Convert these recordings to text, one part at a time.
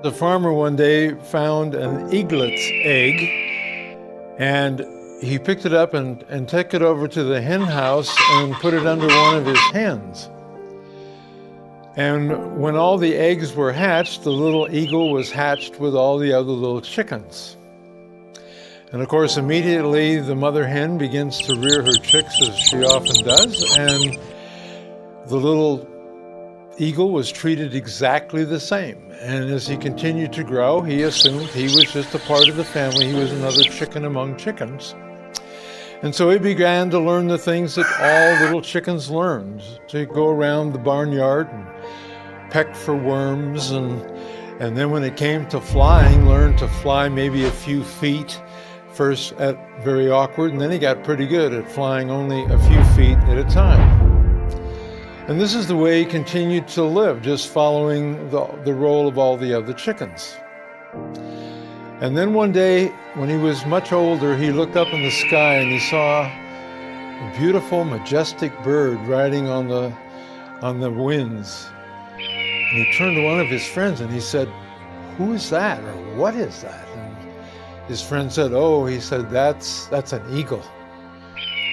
The farmer one day found an eaglet's egg, and he picked it up and took it over to the hen house and put it under one of his hens. And when all the eggs were hatched, the little eagle was hatched with all the other little chickens. And of course, immediately the mother hen begins to rear her chicks, as she often does, and the little eagle was treated exactly the same. And as he continued to grow, he assumed he was just a part of the family. He was another chicken among chickens. And so he began to learn the things that all little chickens learned, to go around the barnyard and peck for worms, and then when it came to flying, learned to fly maybe a few feet, first at very awkward, and then he got pretty good at flying only a few feet at a time. And this is the way he continued to live, just following the role of all the other chickens. And then one day, when he was much older, he looked up in the sky and he saw a beautiful, majestic bird riding on the winds. And he turned to one of his friends and he said, "Who is that?" or "What is that?" And his friend said, "Oh," he said, that's an eagle.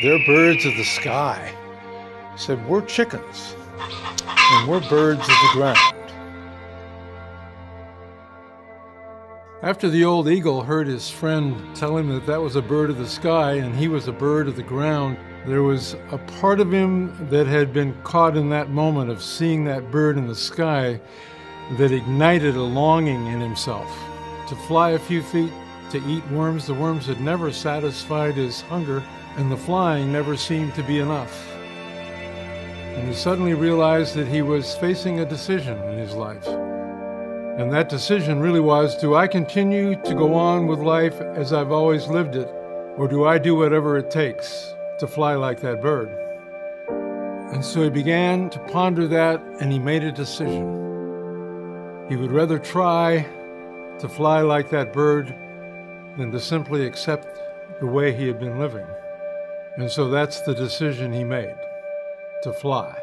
They're birds of the sky." He said, "We're chickens, and we're birds of the ground." After the old eagle heard his friend tell him that that was a bird of the sky and he was a bird of the ground, there was a part of him that had been caught in that moment of seeing that bird in the sky that ignited a longing in himself to fly a few feet, to eat worms. The worms had never satisfied his hunger, and the flying never seemed to be enough. And he suddenly realized that he was facing a decision in his life. And that decision really was, do I continue to go on with life as I've always lived it, or do I do whatever it takes to fly like that bird? And so he began to ponder that, and he made a decision. He would rather try to fly like that bird than to simply accept the way he had been living. And so that's the decision he made, to fly.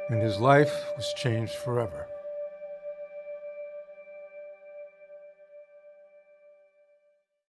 And his life was changed forever.